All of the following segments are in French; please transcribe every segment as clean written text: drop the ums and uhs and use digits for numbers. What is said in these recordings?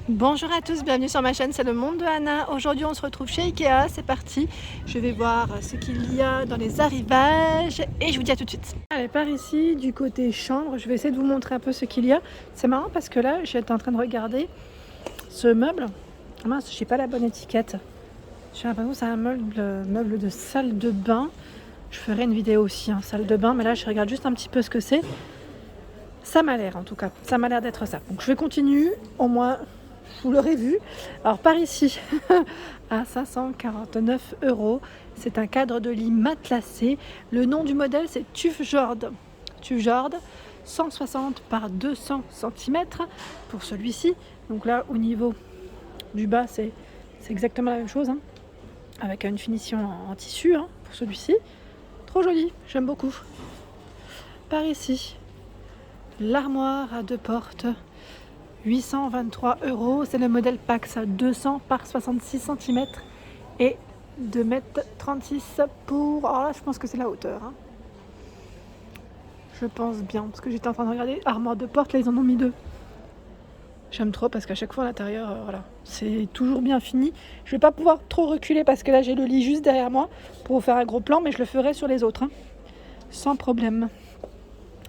Bonjour à tous, bienvenue sur ma chaîne, c'est le monde de Anna. Aujourd'hui on se retrouve chez Ikea, c'est parti. Je vais voir ce qu'il y a dans les arrivages et je vous dis à tout de suite. Allez, par ici, du côté chambre, je vais essayer de vous montrer un peu ce qu'il y a. C'est marrant parce que là, j'étais en train de regarder ce meuble. Ah mince, j'ai pas la bonne étiquette. J'ai l'impression que c'est un meuble de salle de bain. Je ferai une vidéo aussi, salle de bain, mais là je regarde juste un petit peu ce que c'est. Ça m'a l'air en tout cas, ça m'a l'air d'être ça. Donc je vais continuer, au moins vous l'aurez vu. Alors par ici, à 549 €, c'est un cadre de lit matelassé. Le nom du modèle c'est Tufjord. Tufjord, 160 par 200 cm pour celui-ci. Donc là au niveau du bas c'est exactement la même chose, avec une finition en tissu pour celui-ci. Trop joli, j'aime beaucoup. Par ici, l'armoire à deux portes, 823 €. C'est le modèle Pax, 200 par 66 cm et 2,36 m pour... Alors là, je pense que c'est la hauteur. Je pense bien, parce que j'étais en train de regarder armoire de porte, là ils en ont mis deux. J'aime trop parce qu'à chaque fois à l'intérieur, voilà, c'est toujours bien fini. Je vais pas pouvoir trop reculer parce que là j'ai le lit juste derrière moi pour vous faire un gros plan, mais je le ferai sur les autres, sans problème.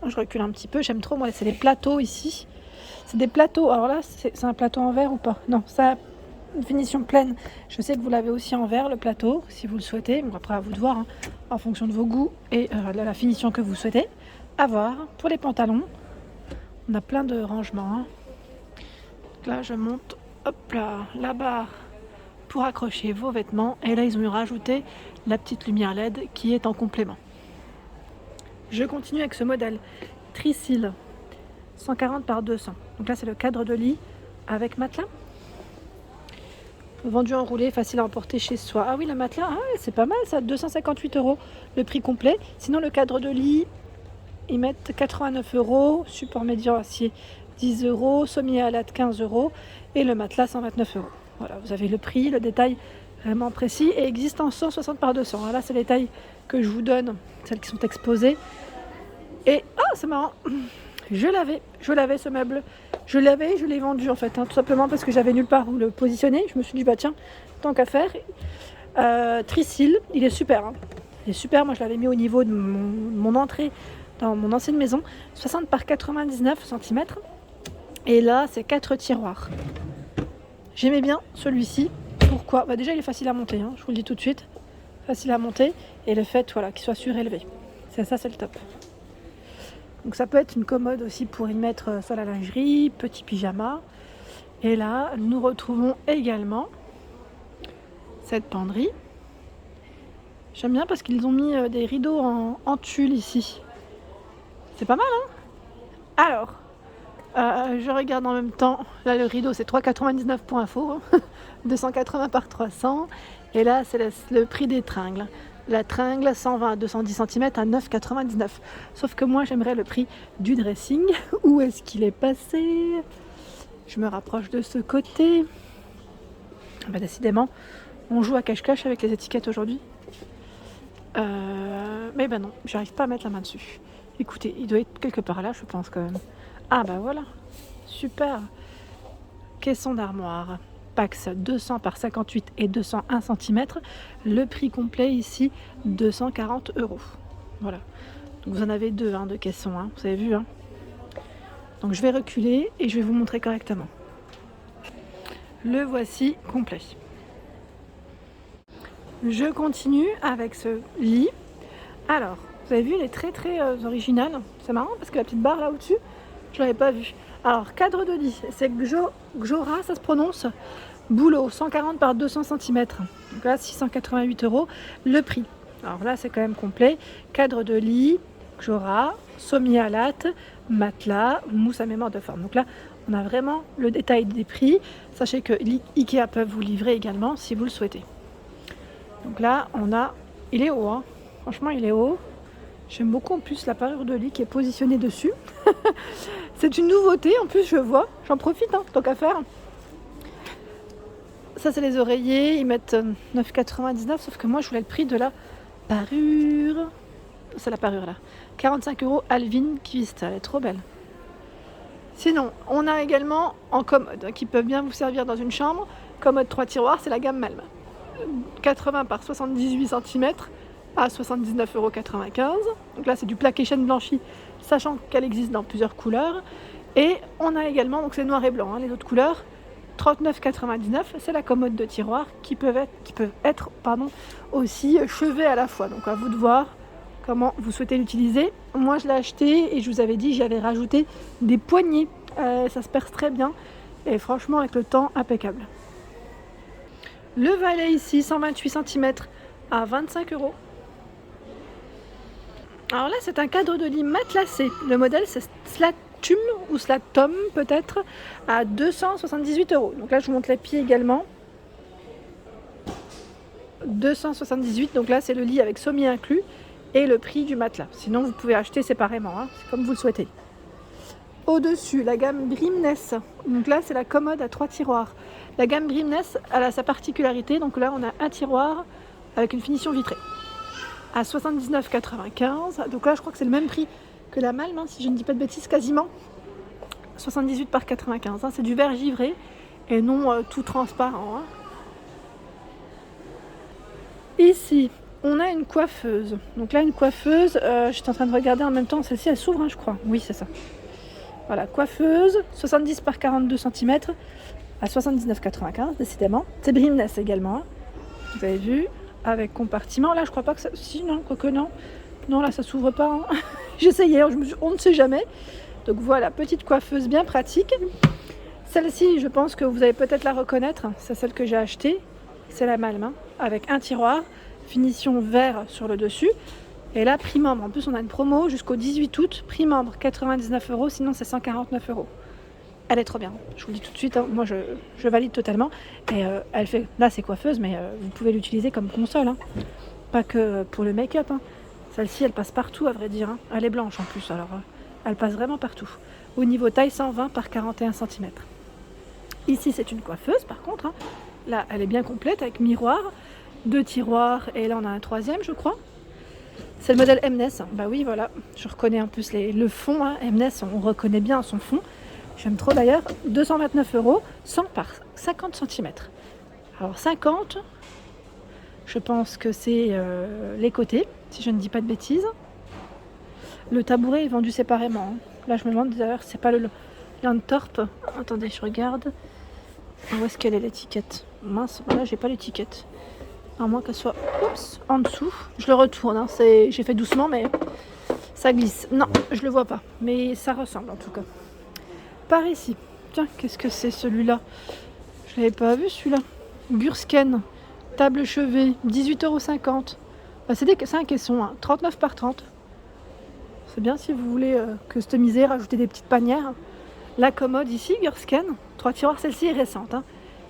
Je recule un petit peu, j'aime trop. Moi, c'est les plateaux ici. C'est des plateaux. Alors là, c'est un plateau en verre ou pas? Non, ça a une finition pleine. Je sais que vous l'avez aussi en verre, le plateau, si vous le souhaitez. Bon, après, à vous de voir, en fonction de vos goûts et de la finition que vous souhaitez. À voir. Pour les pantalons, on a plein de rangements. Donc là, je monte, hop là, la barre pour accrocher vos vêtements. Et là, ils ont rajouté la petite lumière LED qui est en complément. Je continue avec ce modèle Tricil, 140 par 200. Donc là, c'est le cadre de lit avec matelas. Vendu enroulé, facile à emporter chez soi. Ah oui, le matelas, c'est pas mal ça, 258 € le prix complet. Sinon, le cadre de lit, ils mettent 89 €, support médian acier 10 €, semi-halate 15 € et le matelas 129 €. Voilà, vous avez le prix, le détail vraiment précis et existant 160 par 200. Alors là, c'est les tailles que je vous donne, celles qui sont exposées. Et c'est marrant, je l'avais ce meuble, je l'ai vendu en fait, tout simplement parce que j'avais nulle part où le positionner. Je me suis dit bah tiens, tant qu'à faire. Tricil, il est super, il est super. Moi je l'avais mis au niveau de mon entrée dans mon ancienne maison, 60 par 99 cm, et là c'est 4 tiroirs. J'aimais bien celui-ci. Pourquoi? Bah déjà il est facile à monter, je vous le dis tout de suite, facile à monter, et le fait qu'il soit surélevé, c'est le top. Donc ça peut être une commode aussi pour y mettre soit la lingerie, petit pyjama. Et là, nous retrouvons également cette penderie. J'aime bien parce qu'ils ont mis des rideaux en tulle ici. C'est pas mal, Alors, je regarde en même temps. Là, le rideau, c'est 3,99 pour info. 280 par 300. Et là, c'est le prix des tringles. La tringle 120 à 210 cm à 9,99 €. Sauf que moi j'aimerais le prix du dressing. Où est-ce qu'il est passé? Je me rapproche de ce côté. Décidément, on joue à cache-cache avec les étiquettes aujourd'hui. Mais non, j'arrive pas à mettre la main dessus. Écoutez, il doit être quelque part là, je pense quand même. Ah bah voilà, super. Caisson d'armoire. Pax 200 par 58 et 201 cm. Le prix complet ici, 240 €. Voilà. Donc vous en avez deux de caissons, vous avez vu. Donc je vais reculer et je vais vous montrer correctement. Le voici complet. Je continue avec ce lit. Alors, vous avez vu, il est très très original. C'est marrant parce que la petite barre là au-dessus, je l'avais pas vue. Alors, cadre de lit, c'est Gjora, ça se prononce. Boulot, 140 par 200 cm. Donc là, 688 €. Le prix. Alors là, c'est quand même complet. Cadre de lit, Gjora, semi-halate, matelas, mousse à mémoire de forme. Donc là, on a vraiment le détail des prix. Sachez que Ikea peuvent vous livrer également si vous le souhaitez. Donc là, il est haut, franchement, il est haut. J'aime beaucoup en plus la parure de lit qui est positionnée dessus. C'est une nouveauté, en plus je vois, j'en profite, tant qu'à faire. Ça c'est les oreillers, ils mettent 9,99 €, sauf que moi je voulais le prix de la parure. C'est la parure là. 45 € Alvin Quist, elle est trop belle. Sinon, on a également en commode, qui peuvent bien vous servir dans une chambre. Commode 3 tiroirs, c'est la gamme Malm. 80 par 78 cm à 79,95 €. Donc là, c'est du plaqué chêne blanchi, sachant qu'elle existe dans plusieurs couleurs. Et on a également, donc c'est noir et blanc, les autres couleurs, 39,99 €. C'est la commode de tiroir qui peuvent être aussi cheveux à la fois. Donc à vous de voir comment vous souhaitez l'utiliser. Moi, je l'ai acheté et je vous avais dit, j'avais rajouté des poignées. Ça se perce très bien et franchement, avec le temps, impeccable. Le valet ici, 128 cm à 25 €. Alors là, c'est un cadre de lit matelassé. Le modèle, c'est Slatum ou Slatom peut-être, à 278 €. Donc là, je vous montre les pieds également. 278, donc là, c'est le lit avec sommier inclus et le prix du matelas. Sinon, vous pouvez acheter séparément, c'est comme vous le souhaitez. Au-dessus, la gamme Brimness. Donc là, c'est la commode à 3 tiroirs. La gamme Brimness, elle a sa particularité. Donc là, on a un tiroir avec une finition vitrée à 79,95 €. Donc là, je crois que c'est le même prix que la Malm, si je ne dis pas de bêtises, quasiment. 78 par 95. C'est du verre givré et non tout transparent. Ici, on a une coiffeuse. Donc là, une coiffeuse, je suis en train de regarder en même temps. Celle-ci, elle s'ouvre, je crois. Oui, c'est ça. Voilà, coiffeuse, 70 par 42 cm à 79,95 €, décidément. C'est Brimness également. Vous avez vu, avec compartiment. Là, je crois pas que ça... Si, non, quoique non. Non, là, ça s'ouvre pas. J'essayais, on ne sait jamais. Donc voilà, petite coiffeuse bien pratique. Celle-ci, je pense que vous allez peut-être la reconnaître. C'est celle que j'ai achetée. C'est la Malm, avec un tiroir, finition vert sur le dessus. Et là, prix membre. En plus, on a une promo jusqu'au 18 août. Prix membre, 99 €. Sinon, c'est 149 €. Elle est trop bien. Je vous le dis tout de suite. Moi, je valide totalement. Et elle fait... Là, c'est coiffeuse, mais vous pouvez l'utiliser comme console. Pas que pour le make-up. Celle-ci, elle passe partout, à vrai dire. Elle est blanche en plus. Alors, elle passe vraiment partout. Au niveau taille 120 par 41 cm. Ici, c'est une coiffeuse, par contre. Là, elle est bien complète avec miroir, 2 tiroirs. Et là, on a un troisième, je crois. C'est le modèle Mness. Bah oui, voilà. Je reconnais en plus le fond. Mness, on reconnaît bien son fond. J'aime trop d'ailleurs. 229 €, 100 par 50 cm. Alors 50, je pense que c'est les côtés, si je ne dis pas de bêtises. Le tabouret est vendu séparément. Là, je me demande d'ailleurs, c'est pas le Landtorp. Attendez, je regarde. Où est-ce qu'elle est l'étiquette? Mince, voilà, j'ai pas l'étiquette. À moins qu'elle soit en dessous. Je le retourne, j'ai fait doucement, mais ça glisse. Non, je le vois pas, mais ça ressemble en tout cas. Par ici. Tiens, qu'est-ce que c'est celui-là? Je l'avais pas vu celui-là. Gursken, table chevet, 18,50 €. C'est un caisson, 39 par 30. C'est bien si vous voulez customiser, rajouter des petites panières. La commode ici, Gursken, 3 tiroirs, celle-ci est récente.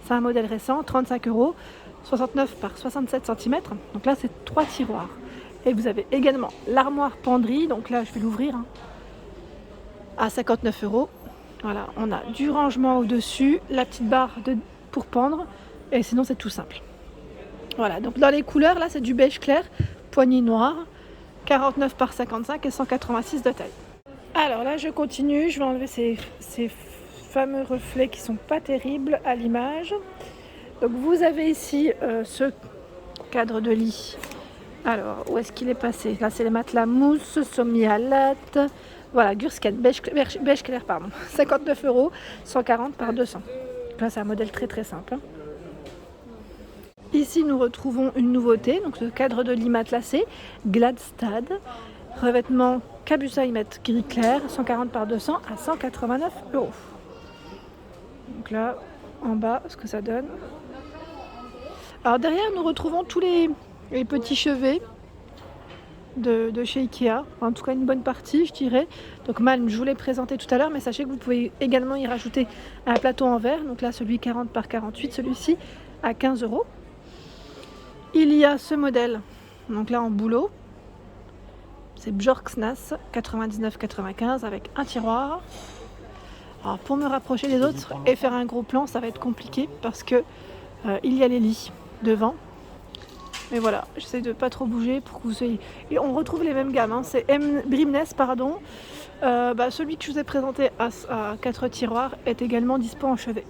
C'est un modèle récent, 35 €. 69 par 67 cm, donc là c'est 3 tiroirs. Et vous avez également l'armoire penderie, donc là je vais l'ouvrir à 59 €. Voilà, on a du rangement au-dessus, la petite barre pour pendre, et sinon c'est tout simple. Voilà, donc dans les couleurs, là c'est du beige clair, poignée noire, 49 par 55 et 186 de taille. Alors là je continue, je vais enlever ces fameux reflets qui sont pas terribles à l'image. Donc vous avez ici ce cadre de lit. Alors, où est-ce qu'il est passé? Là, c'est les matelas mousse, sommier à latte. Voilà, Gursken, beige clair, pardon. 59 €, 140 par 200. Donc là, c'est un modèle très très simple. Ici, nous retrouvons une nouveauté. Donc, ce cadre de lit matelassé, Gladstad. Revêtement Cabusaïmet gris clair, 140 par 200 à 189 €. Donc là, en bas, ce que ça donne. Alors derrière, nous retrouvons tous les petits chevets de chez Ikea, en tout cas une bonne partie, je dirais. Donc Malm, je vous l'ai présenté tout à l'heure, mais sachez que vous pouvez également y rajouter un plateau en verre. Donc là, celui 40 par 48, celui-ci à 15 €. Il y a ce modèle, donc là en bouleau, c'est Bjorksnas 99,95 avec un tiroir. Alors pour me rapprocher des autres et faire un gros plan, ça va être compliqué parce que il y a les lits devant. Mais voilà, j'essaie de pas trop bouger pour que vous soyez... Et on retrouve les mêmes gammes, hein. C'est Brimness, pardon. Celui que je vous ai présenté à 4 tiroirs est également dispo en chevet.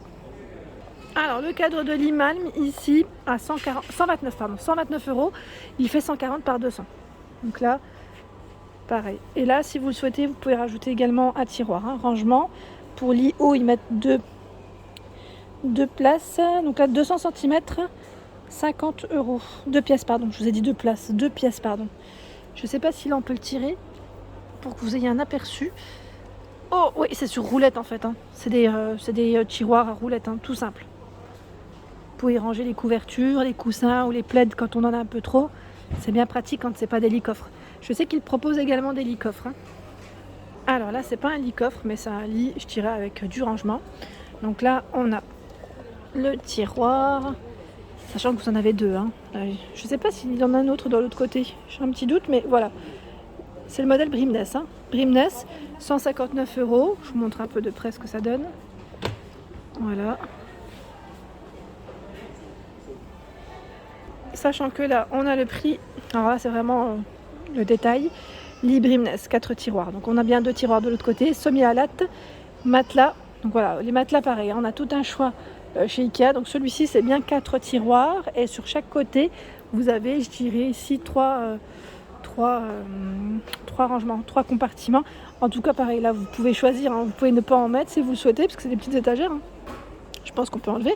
Alors le cadre de lit Malm ici à 129 euros, il fait 140 par 200. Donc là, pareil. Et là, si vous le souhaitez, vous pouvez rajouter également un tiroir, hein, rangement. Pour lit haut, ils mettent deux places. Donc là, 200 cm, 50 euros. 2 pièces, pardon. Je vous ai dit 2 places. 2 pièces, pardon. Je ne sais pas si là on peut le tirer pour que vous ayez un aperçu. Oh oui, c'est sur roulette en fait, hein. C'est des tiroirs à roulette, hein, tout simple. Vous pouvez ranger les couvertures, les coussins ou les plaids quand on en a un peu trop. C'est bien pratique quand c'est pas des lits coffres. Je sais qu'ils proposent également des lits coffres, hein. Alors là, c'est pas un lit coffre, mais c'est un lit, je dirais, avec du rangement. Donc là, on a le tiroir, sachant que vous en avez 2, hein. Je sais pas s'il y en a un autre de l'autre côté. J'ai un petit doute, mais voilà. C'est le modèle Brimness, hein. Brimness, 159 euros. Je vous montre un peu de près ce que ça donne. Voilà. Sachant que là, on a le prix. Alors là, c'est vraiment le détail. Lit Brimness, 4 tiroirs. Donc on a bien 2 tiroirs de l'autre côté. Semi-halate, matelas. Donc voilà, les matelas pareil. On a tout un choix chez Ikea. Donc celui-ci, c'est bien 4 tiroirs. Et sur chaque côté, vous avez, je dirais ici, 3 rangements, 3 compartiments. En tout cas, pareil, là, vous pouvez choisir, hein. Vous pouvez ne pas en mettre si vous le souhaitez, parce que c'est des petites étagères, hein. Je pense qu'on peut enlever.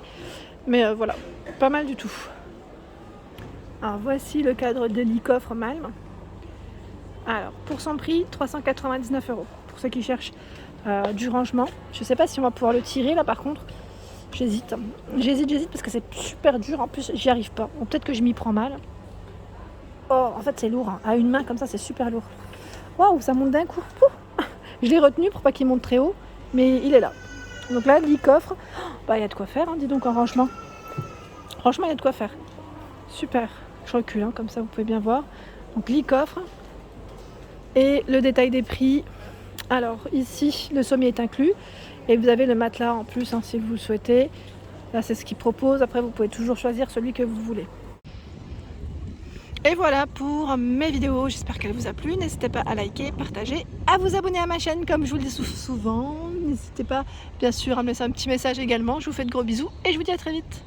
Mais voilà, pas mal du tout. Alors voici le cadre de lit coffre Malm. Alors pour son prix, 399 euros. Pour ceux qui cherchent du rangement. Je ne sais pas si on va pouvoir le tirer là par contre. J'hésite parce que c'est super dur. En plus j'y arrive pas. Bon, peut-être que je m'y prends mal. Oh en fait c'est lourd, hein. À une main comme ça c'est super lourd. Waouh, ça monte d'un coup. Je l'ai retenu pour pas qu'il monte très haut. Mais il est là. Donc là, lit coffre. Il y a de quoi faire, hein, dis donc en rangement. Franchement il y a de quoi faire. Super. Je recule, hein, comme ça vous pouvez bien voir. Donc lit coffre. Et le détail des prix. Alors ici le sommier est inclus. Et vous avez le matelas en plus, hein, si vous le souhaitez. Là c'est ce qu'ils proposent. Après vous pouvez toujours choisir celui que vous voulez. Et voilà pour mes vidéos. J'espère qu'elle vous a plu. N'hésitez pas à liker, partager, à vous abonner à ma chaîne comme je vous le dis souvent. N'hésitez pas bien sûr à me laisser un petit message également. Je vous fais de gros bisous et je vous dis à très vite.